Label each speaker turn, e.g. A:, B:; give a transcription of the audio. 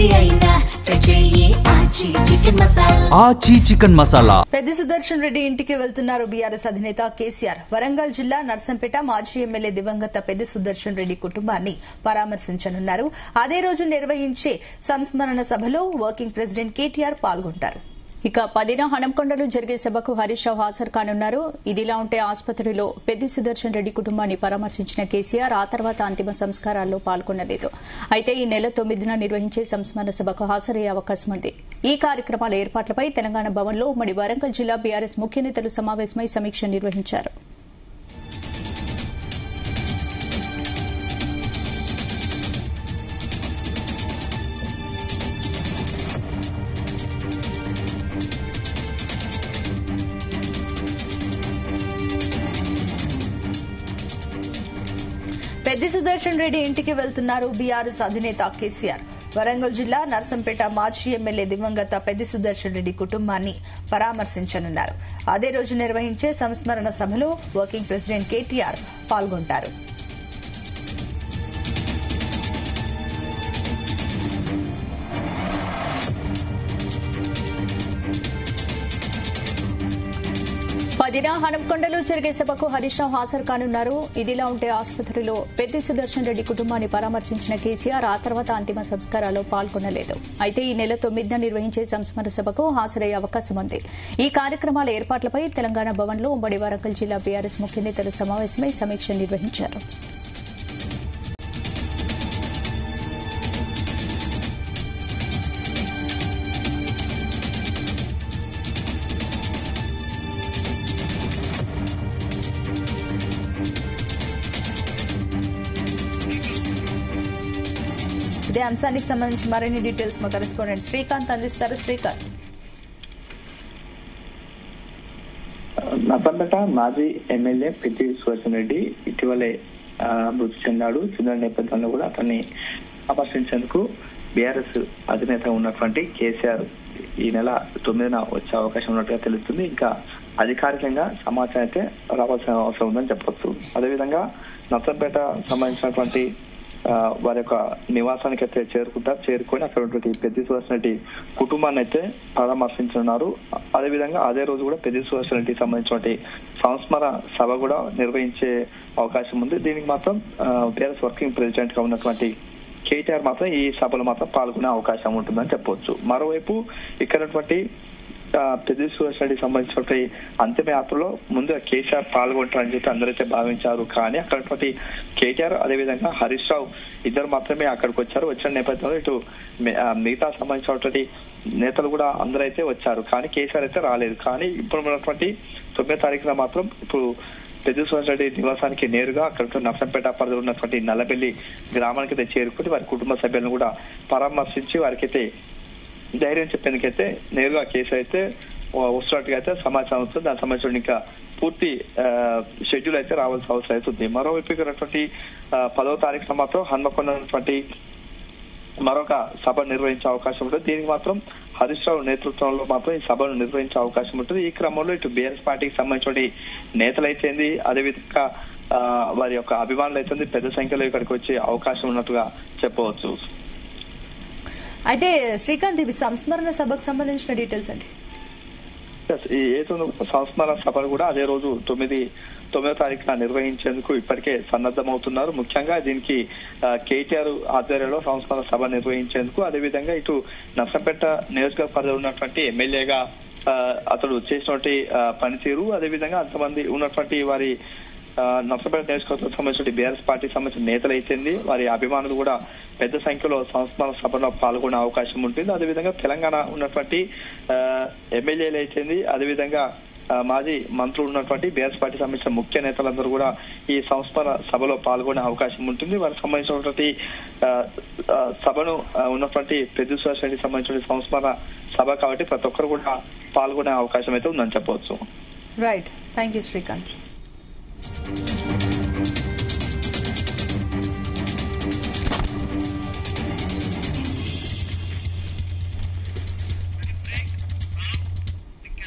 A: ఏది అయినా ట్రై చెయ్యి ఆచి చికెన్ మసాలా.
B: పెద్ది సుదర్శన్ రెడ్డి ఇంటికి వెళ్తున్నారు బీఆర్ఎస్ అధినేత కేసీఆర్. వరంగల్ జిల్లా నర్సంపేట మాజీ ఎమ్మెల్యే దివంగత పెద్ది సుదర్శన్ రెడ్డి కుటుంబాన్ని పరామర్శించనున్నారు. అదే రోజు నిర్వహించే సంస్మరణ సభలో వర్కింగ్ ప్రెసిడెంట్ కేటీఆర్ పాల్గొంటారు. ఇక 10న హనంకొండలో జరిగే సభకు హరీష్ రావు హాజరు కానున్నారు. ఇదిలా ఉంటే ఆసుపత్రిలో పెద్ది సుదర్శన్ రెడ్డి కుటుంబాన్ని పరామర్శించిన కేసీఆర్ ఆ తర్వాత అంతిమ సంస్కారాల్లో పాల్గొనలేదు. అయితే ఈ నెల 9న నిర్వహించే సంస్మరణ సభకు హాజరయ్యే అవకాశం ఉంది. ఈ కార్యక్రమాల ఏర్పాట్లపై తెలంగాణ భవన్లో ఉమ్మడి వరంగల్ జిల్లా బీఆర్ఎస్ ముఖ్య నేతలు సమావేశమై సమీక్ష నిర్వహించారు. పెద్ది సుదర్శన్ రెడ్డి ఇంటికి వెళ్తున్నారు బీఆర్ఎస్ అధినేత కేసీఆర్. వరంగల్ జిల్లా నర్సంపేట మాజీ ఎమ్మెల్యే దివంగత పెద్ది సుదర్శన్ రెడ్డి కుటుంబాన్ని పరామర్శించనున్నారు. అదే రోజు నిర్వహించే సంస్మరణ సభలో వర్కింగ్ ప్రెసిడెంట్ కేటీఆర్ పాల్గొంటారు. హనంకొండలో జరిగే సభకు హరీష్ రావు హాజరు కానున్నారు. ఇదిలా ఉంటే ఆసుపత్రిలో పెద్ది సుదర్శన్ రెడ్డి కుటుంబాన్ని పరామర్శించిన కేసీఆర్ ఆ తర్వాత అంతిమ సంస్కారాల్లో పాల్గొనలేదు. అయితే ఈ నెల 9న నిర్వహించే సంస్మరణ సభకు హాజరయ్యే అవకాశం ఉంది. ఈ కార్యక్రమాల ఏర్పాట్లపై తెలంగాణ భవన్లో ఉమ్మడి వరంగల్ జిల్లా బీఆర్ఎస్ ముఖ్య నేతలు సమావేశమై సమీక్ష నిర్వహించారు. ఇదే అంశానికి సంబంధించి మరిన్ని డీటెయిల్స్ మా కరెస్పాండెంట్ శ్రీకాంత్ అందిస్తారు. శ్రీకాంత్,
C: నర్సంపేట మాజీ ఎమ్మెల్యే పెద్ది సుదర్శన్ రెడ్డి ఇటీవలే మృతి చెందాడు. చెందిన నేపథ్యంలో కూడా అతన్ని పరామర్శించేందుకు బీఆర్ఎస్ అధినేత ఉన్నటువంటి కేసీఆర్ ఈ నెల 9న వచ్చే అవకాశం ఉన్నట్టుగా తెలుస్తుంది. ఇంకా అధికారికంగా సమాచారం అయితే రావాల్సిన అవసరం ఉందని చెప్పొచ్చు. అదేవిధంగా నర్సంపేట సంబంధించినటువంటి వారి యొక్క నివాసానికి అయితే చేరుకొని అక్కడ ఉన్నటువంటి పెద్ది సుదర్శన్ రెడ్డి కుటుంబాన్ని అయితే పరామర్శించనున్నారు. అదేవిధంగా అదే రోజు కూడా పెద్ది సుదర్శన్ రెడ్డికి సంబంధించినటువంటి సంస్మరణ సభ కూడా నిర్వహించే అవకాశం ఉంది. దీనికి మాత్రం బీఆర్ఎస్ వర్కింగ్ ప్రెసిడెంట్ గా ఉన్నటువంటి కేటీఆర్ మాత్రం ఈ సభలో మాత్రం పాల్గొనే అవకాశం ఉంటుందని చెప్పవచ్చు. మరోవైపు ఇక్కడ పెద్ది సుదర్శన్ రెడ్డికి సంబంధించినటువంటి అంతిమ యాత్రలో ముందుగా కేసీఆర్ పాల్గొంటారని చెప్పి అందరైతే భావించారు. కానీ అక్కడ కేటీఆర్ అదేవిధంగా హరీష్ రావు ఇద్దరు మాత్రమే అక్కడికి వచ్చారు. వచ్చిన నేపథ్యంలో ఇటు మిగతా సంబంధించినటువంటి నేతలు కూడా అందరైతే వచ్చారు. కానీ కేసీఆర్ అయితే రాలేదు. కానీ ఇప్పుడు ఉన్నటువంటి 9వ తారీఖున మాత్రం ఇప్పుడు పెద్ది సుదర్శన్ రెడ్డి నివాసానికి నేరుగా అక్కడ నర్సంపేట పరిధిలో ఉన్నటువంటి నల్లబెల్లి గ్రామానికి అయితే చేరుకుని వారి కుటుంబ సభ్యులను కూడా పరామర్శించి వారికైతే ధైర్యం చెప్పేందుకైతే నేరుగా కేసు అయితే వస్తున్నట్టుగా అయితే సమాచారం వస్తుంది. దానికి సంబంధించిన ఇంకా పూర్తి షెడ్యూల్ అయితే రావాల్సిన అవసరం అవుతుంది. మరోవైపు ఉన్నటువంటి 10వ తారీఖున మాత్రం హన్మకొండ మరొక సభ నిర్వహించే అవకాశం ఉంటుంది. దీనికి మాత్రం హరీష్ రావు నేతృత్వంలో మాత్రం ఈ సభను నిర్వహించే అవకాశం ఉంటుంది. ఈ క్రమంలో ఇటు బీఆర్ఎస్ పార్టీకి సంబంధించిన నేతలు అయితేంది, అదేవిధంగా వారి యొక్క అభిమానులు అయితే పెద్ద సంఖ్యలో ఇక్కడికి వచ్చే అవకాశం ఉన్నట్టుగా చెప్పవచ్చు.
B: అయితే శ్రీకాంత్, ఇవి సంస్మరణ సభకు సంబంధించిన డీటెయిల్స్ అండి.
C: సంస్మరణ సభలు కూడా అదే రోజు 9వ తారీఖున నిర్వహించేందుకు ఇప్పటికే సన్నద్ధమవుతున్నారు. ముఖ్యంగా దీనికి కేటీఆర్ ఆధ్వర్యంలో సంస్మరణ సభ నిర్వహించేందుకు, అదేవిధంగా ఇటు నర్సంపేట నియోజకవర్గ పరిధిలో ఉన్నటువంటి ఎమ్మెల్యేగా అతడు చేసినటువంటి పనితీరు, అదేవిధంగా అంతమంది ఉన్నటువంటి వారి నర్సంపేట నియోజకవర్గం సంబంధించిన బీఆర్ఎస్ పార్టీకి సంబంధించిన నేతలు అయితేంది, వారి అభిమానులు కూడా పెద్ద సంఖ్యలో సంస్మరణ సభలో పాల్గొనే అవకాశం ఉంటుంది. అదేవిధంగా తెలంగాణ ఉన్నటువంటి ఎమ్మెల్యేలు అయితేంది, అదేవిధంగా మాజీ మంత్రులు ఉన్నటువంటి బీఆర్ఎస్ పార్టీ సంబంధించిన ముఖ్య నేతలందరూ కూడా ఈ సంస్మరణ సభలో పాల్గొనే అవకాశం ఉంటుంది. వారికి సంబంధించినటువంటి సభను ఉన్నటువంటి పెద్ది సుదర్శన్ రెడ్డికి సంబంధించిన సంస్మరణ సభ కాబట్టి ప్రతి ఒక్కరు కూడా పాల్గొనే అవకాశం అయితే ఉందని చెప్పవచ్చు.
B: Right, thank you Srikanth.